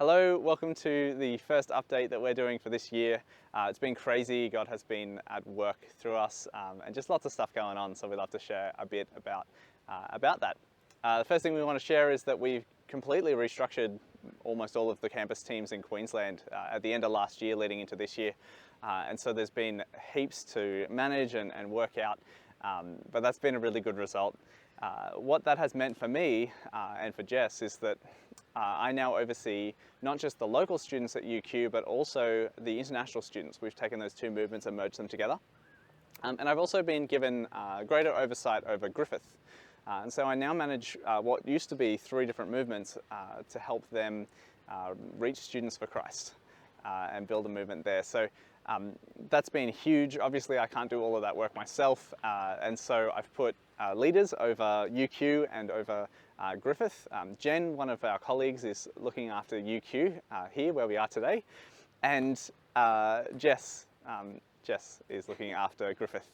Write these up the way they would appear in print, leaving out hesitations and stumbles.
Hello, welcome to the first update that we're doing for this year. It's been crazy. God has been at work through us and just lots of stuff going on, so we'd love to share a bit about that. The first thing we want to share is that we've completely restructured almost all of the campus teams in Queensland at the end of last year leading into this year. And so there's been heaps to manage and work out, but that's been a really good result. What that has meant for me and for Jess is that I now oversee not just the local students at UQ, but also the international students. We've taken those two movements and merged them together. And I've also been given greater oversight over Griffith. And so I now manage what used to be 3 different movements to help them reach students for Christ and build a movement there. So that's been huge. Obviously, I can't do all of that work myself. And so I've put leaders over UQ and over Griffith. Jen, one of our colleagues, is looking after UQ here where we are today. And Jess is looking after Griffith.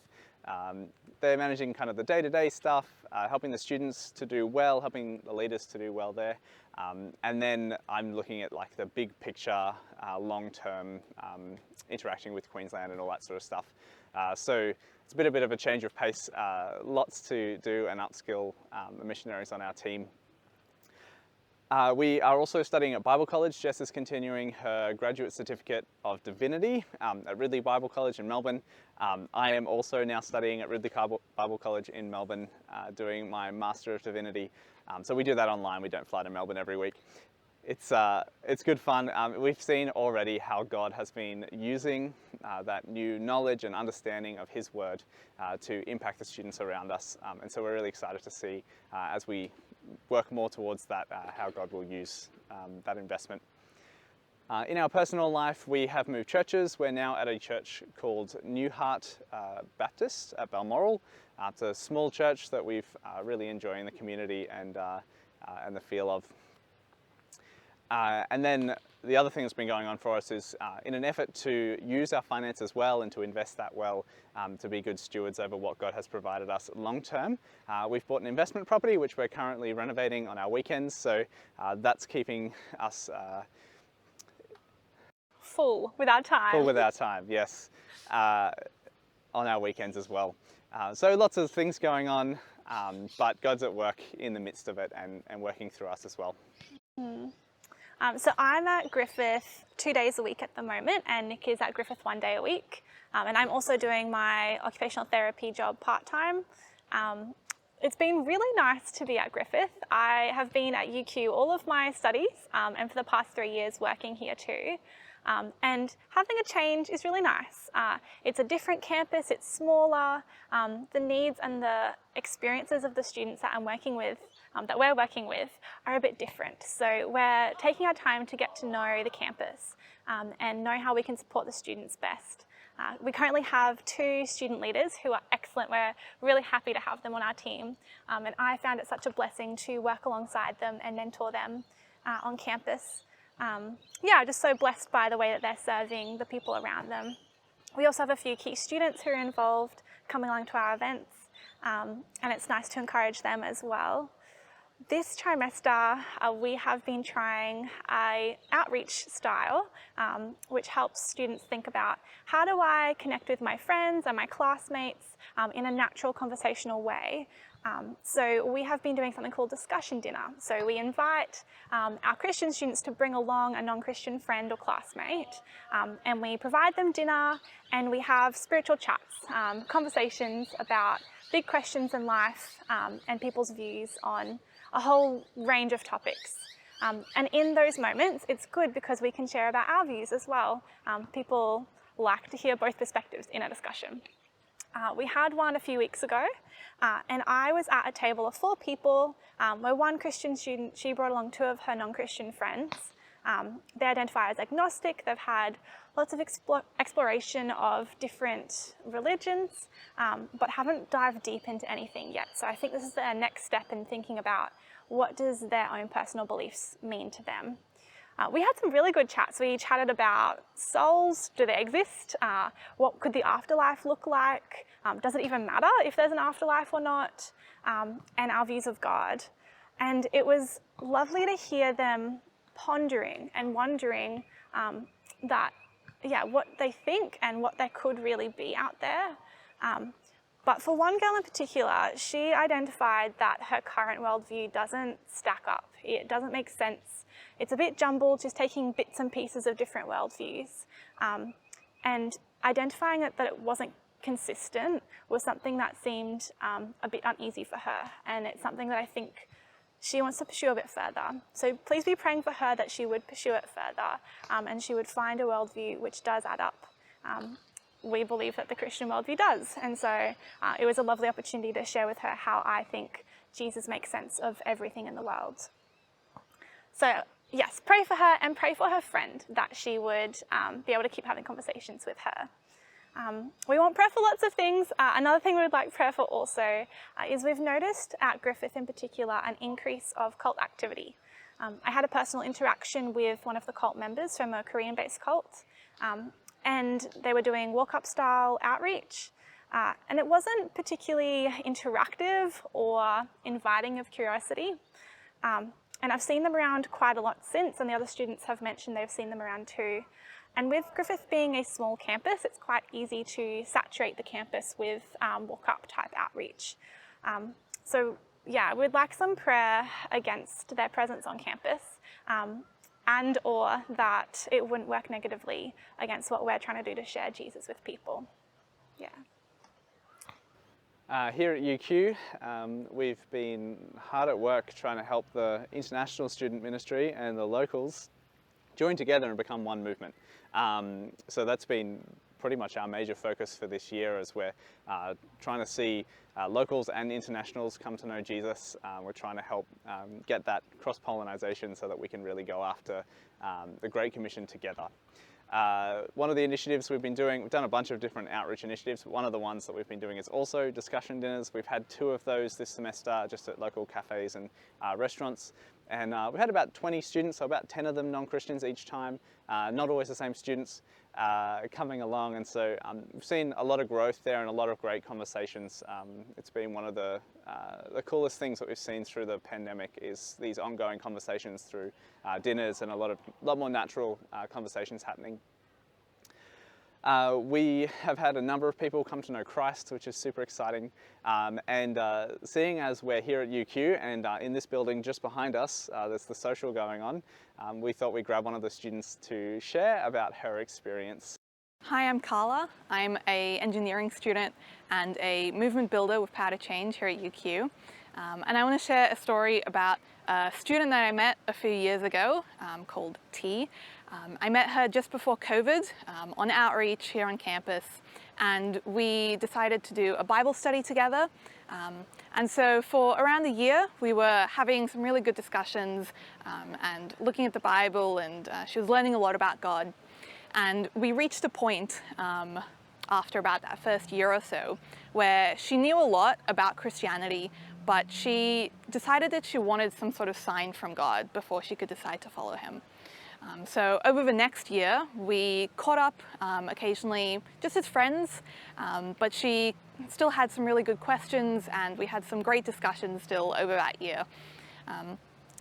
They're managing kind of the day-to-day stuff, helping the students to do well, helping the leaders to do well there. And then I'm looking at like the big picture, long-term interacting with Queensland and all that sort of stuff. So it's been a bit of a change of pace, lots to do and upskill the missionaries on our team. We are also studying at Bible College. Jess is continuing her graduate certificate of Divinity at Ridley Bible College in Melbourne. I am also now studying at Ridley Bible College in Melbourne, doing my Master of Divinity. So we do that online. We don't fly to Melbourne every week. It's good fun. We've seen already how God has been using that new knowledge and understanding of His Word to impact the students around us. And so we're really excited to see as we work more towards that, how God will use that investment. In our personal life, we have moved churches. We're now at a church called New Heart Baptist at Balmoral. It's a small church that we've really enjoying the community and the feel of. And then the other thing that's been going on for us is in an effort to use our finances well and to invest that well, to be good stewards over what God has provided us long term. We've bought an investment property which we're currently renovating on our weekends, so that's keeping us full with our time. Full with our time, yes, on our weekends as well. So lots of things going on, but God's at work in the midst of it and working through us as well. So I'm at Griffith 2 days a week at the moment, and Nick is at Griffith 1 day a week. And I'm also doing my occupational therapy job part-time. It's been really nice to be at Griffith. I have been at UQ all of my studies, and for the past 3 years working here too. And having a change is really nice. It's a different campus, it's smaller. The needs and the experiences of the students that I'm working with, that we're working with, are a bit different. So we're taking our time to get to know the campus and know how we can support the students best. We currently have 2 student leaders who are excellent. We're really happy to have them on our team. And I found it such a blessing to work alongside them and mentor them on campus. Yeah, just so blessed by the way that they're serving the people around them. We also have a few key students who are involved coming along to our events, and it's nice to encourage them as well. This trimester, we have been trying an outreach style, which helps students think about how do I connect with my friends and my classmates in a natural conversational way. So we have been doing something called discussion dinner. So we invite our Christian students to bring along a non-Christian friend or classmate, and we provide them dinner, and we have spiritual chats, conversations about big questions in life and people's views on a whole range of topics. And in those moments, it's good because we can share about our views as well. People like to hear both perspectives in a discussion. We had one a few weeks ago, and I was at a table of 4 people, where one Christian student, she brought along 2 of her non-Christian friends. They identify as agnostic. They've had lots of exploration of different religions, but haven't dived deep into anything yet. So I think this is their next step in thinking about what does their own personal beliefs mean to them. We had some really good chats. We chatted about souls. Do they exist? What could the afterlife look like? Does it even matter if there's an afterlife or not? And our views of God. And it was lovely to hear them pondering and wondering what they think and what there could really be out there. But for one girl in particular, she identified that her current worldview doesn't stack up. It doesn't make sense. It's a bit jumbled, just taking bits and pieces of different worldviews. And identifying that it wasn't consistent was something that seemed a bit uneasy for her. And it's something that I think she wants to pursue a bit further. So please be praying for her that she would pursue it further and she would find a worldview which does add up. We believe that the Christian worldview does. And so it was a lovely opportunity to share with her how I think Jesus makes sense of everything in the world. So yes, pray for her and pray for her friend that she would be able to keep having conversations with her. We want prayer for lots of things. Another thing we would like prayer for also is we've noticed at Griffith in particular an increase of cult activity. I had a personal interaction with one of the cult members from a Korean-based cult, and they were doing walk-up style outreach. And it wasn't particularly interactive or inviting of curiosity. And I've seen them around quite a lot since, and the other students have mentioned they've seen them around too. And with Griffith being a small campus, it's quite easy to saturate the campus with walk-up type outreach. So yeah, we'd like some prayer against their presence on campus and or that it wouldn't work negatively against what we're trying to do to share Jesus with people. Yeah. Here at UQ, we've been hard at work trying to help the international student ministry and the locals join together and become one movement. So that's been pretty much our major focus for this year as we're trying to see locals and internationals come to know Jesus. We're trying to help get that cross-pollination so that we can really go after the Great Commission together. One of the initiatives we've been doing, we've done a bunch of different outreach initiatives, but one of the ones that we've been doing is also discussion dinners. We've had 2 of those this semester just at local cafes and restaurants. And we had about 20 students, so about 10 of them non-Christians each time, not always the same students coming along. And so we've seen a lot of growth there and a lot of great conversations. It's been one of the coolest things that we've seen through the pandemic is these ongoing conversations through dinners and a lot more natural conversations happening. We have had a number of people come to know Christ, which is super exciting. And seeing as we're here at UQ and in this building just behind us, there's the social going on, we thought we'd grab one of the students to share about her experience. Hi, I'm Carla. I'm an engineering student and a movement builder with Power to Change here at UQ. And I want to share a story about a student that I met a few years ago called T. I met her just before COVID on outreach here on campus, and we decided to do a Bible study together. And so for around a year, we were having some really good discussions and looking at the Bible, and she was learning a lot about God. And we reached a point after about that first year or so where she knew a lot about Christianity, but she decided that she wanted some sort of sign from God before she could decide to follow him. So over the next year, we caught up occasionally just as friends, but she still had some really good questions and we had some great discussions still over that year.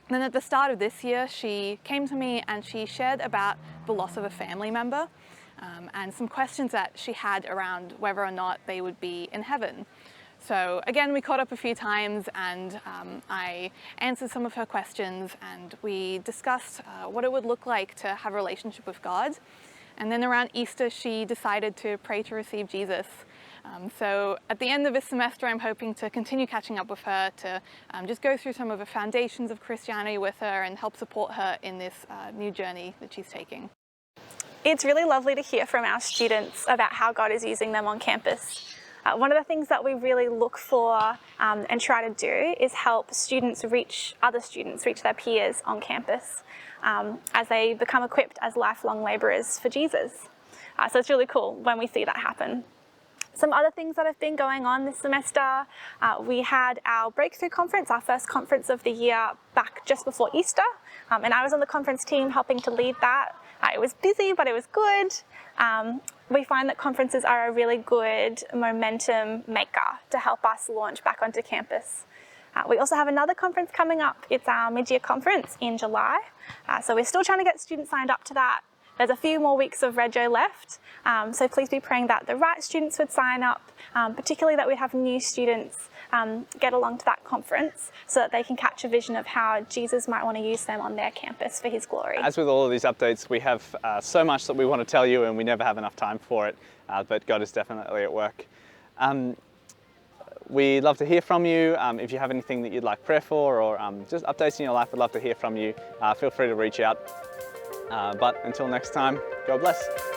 Then at the start of this year, she came to me and she shared about the loss of a family member and some questions that she had around whether or not they would be in heaven. So again, we caught up a few times and I answered some of her questions and we discussed what it would look like to have a relationship with God. And then around Easter, she decided to pray to receive Jesus. So at the end of this semester, I'm hoping to continue catching up with her to just go through some of the foundations of Christianity with her and help support her in this new journey that she's taking. It's really lovely to hear from our students about how God is using them on campus. One of the things that we really look for and try to do is help students reach other students, reach their peers on campus as they become equipped as lifelong labourers for Jesus. So it's really cool when we see that happen. Some other things that have been going on this semester, we had our breakthrough conference, our first conference of the year back just before Easter, and I was on the conference team helping to lead that. It was busy, but it was good. We find that conferences are a really good momentum maker to help us launch back onto campus. We also have another conference coming up. It's our mid-year conference in July. So we're still trying to get students signed up to that. There's a few more weeks of Rego left, so please be praying that the right students would sign up, particularly that we'd have new students get along to that conference so that they can catch a vision of how Jesus might want to use them on their campus for his glory. As with all of these updates, we have so much that we want to tell you and we never have enough time for it, but God is definitely at work. We'd love to hear from you. If you have anything that you'd like prayer for or just updates in your life, we'd love to hear from you. Feel free to reach out. But until next time, God bless.